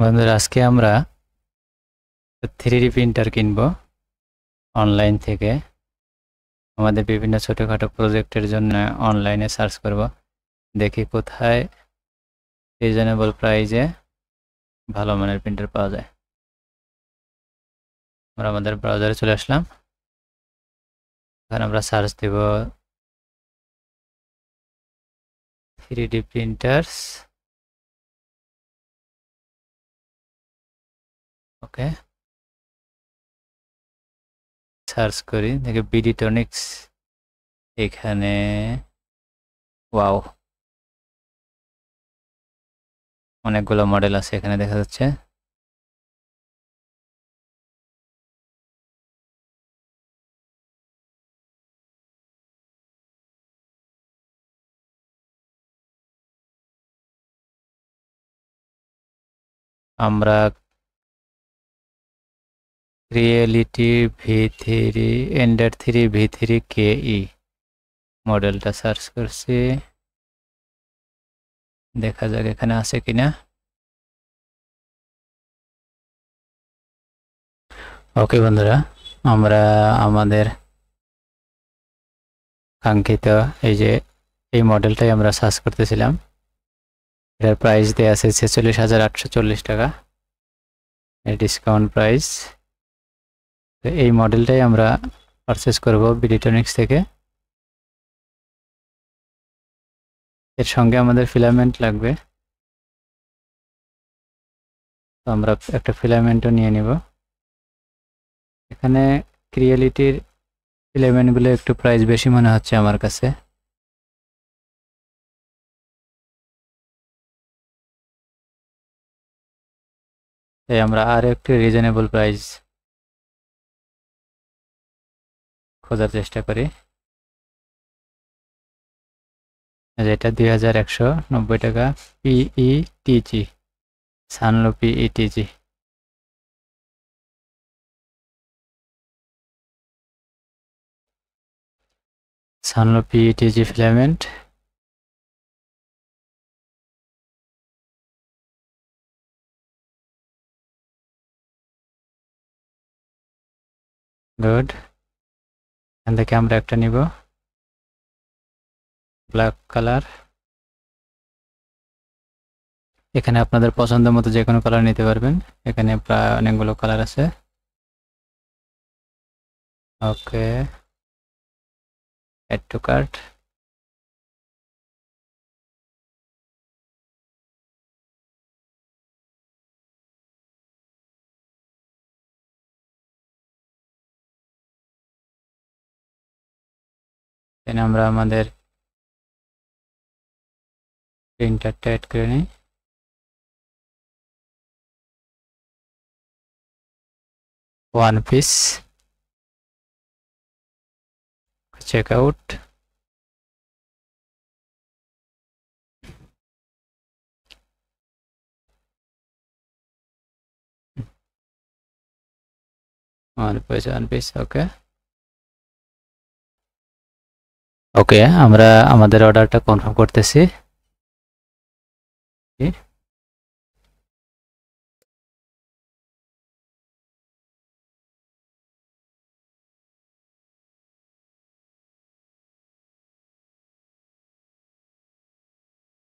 বন্ধুরা, আজকে আমরা 3D প্রিন্টার কিনবো অনলাইন থেকে। আমাদের বিভিন্ন ছোটোখাটো প্রজেক্টের জন্য অনলাইনে সার্চ করব, দেখি কোথায় রিজনেবল প্রাইজে ভালো মানের প্রিন্টার পাওয়া যায়। আমরা আমাদের ব্রাউজারে চলে আসলাম। এখানে আমরা সার্চ দেব 3D প্রিন্টার্স। ওকে, সার্চ করি, দেখি বিডিটনিক্স। এখানে ওয়াও, অনেকগুলো মডেল আছে এখানে দেখা যাচ্ছে। আমরা reality V3 endure 3 V3 KE মডেলটা সার্চ করছি, দেখা যাক এখানে আছে কিনা। ওকে বন্ধুরা, আমরা আমাদের কাঙ্ক্ষিত এই মডেলটাই আমরা সার্চ করতেছিলাম। এটার প্রাইস দেওয়া আছে 46,840 টাকা, ডিসকাউন্ট প্রাইস। তো এই মডেলটাই আমরা পারচেস করব বিডিটনিক্স থেকে। এর সঙ্গে আমাদের ফিলামেন্ট লাগবে, তো আমরা একটা ফিলামেন্টও নিয়ে নিব। এখানে রিয়েলিটির ফিলামেন্টগুলো একটু প্রাইস বেশি মনে হচ্ছে আমার কাছে। তাই আমরা আরও একটু রিজনেবল প্রাইস খোঁজার চেষ্টা করি। যেটা 2,190 টাকা, PETG, সানলো PETG। সানলো PETG filament. Good, এখান থেকে আমরা একটা নিব, ব্ল্যাক কালার। এখানে আপনাদের পছন্দ মতো যে কোনো কালার নিতে পারবেন, এখানে প্রায় অনেকগুলো কালার আছে। Okay, add to cart. এখানে আমরা আমাদের প্রিন্টারটা অ্যাড করে নিই। One piece, check out. One piece, okay. Okay, আমরা আমাদের অর্ডারটা কনফার্ম করতেছি।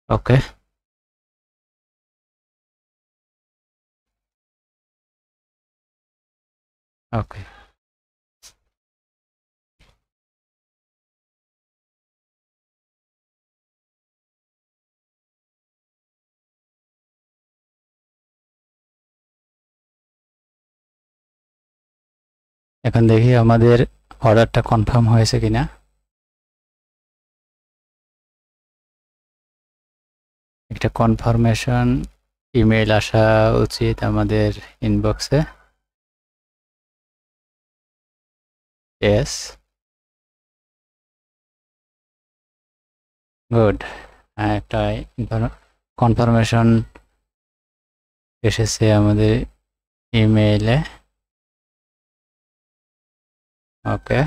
ওকে, ওকে। এখন দেখি আমাদের অর্ডারটা কনফার্ম হয়েছে কিনা। একটা কনফার্মেশন ইমেল আসা উচিত আমাদের ইনবক্সে। Yes, good. একটা কনফার্মেশন এসেছে আমাদের ইমেইলে। ওকে,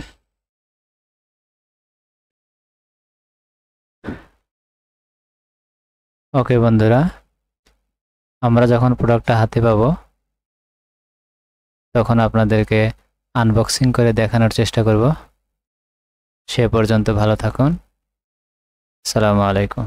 ওকে বন্ধুরা, আমরা যখন প্রোডাক্টটা হাতে পাবো তখন আপনাদেরকে আনবক্সিং করে দেখানোর চেষ্টা করব। সে পর্যন্ত ভালো থাকুন। আসসালামু আলাইকুম।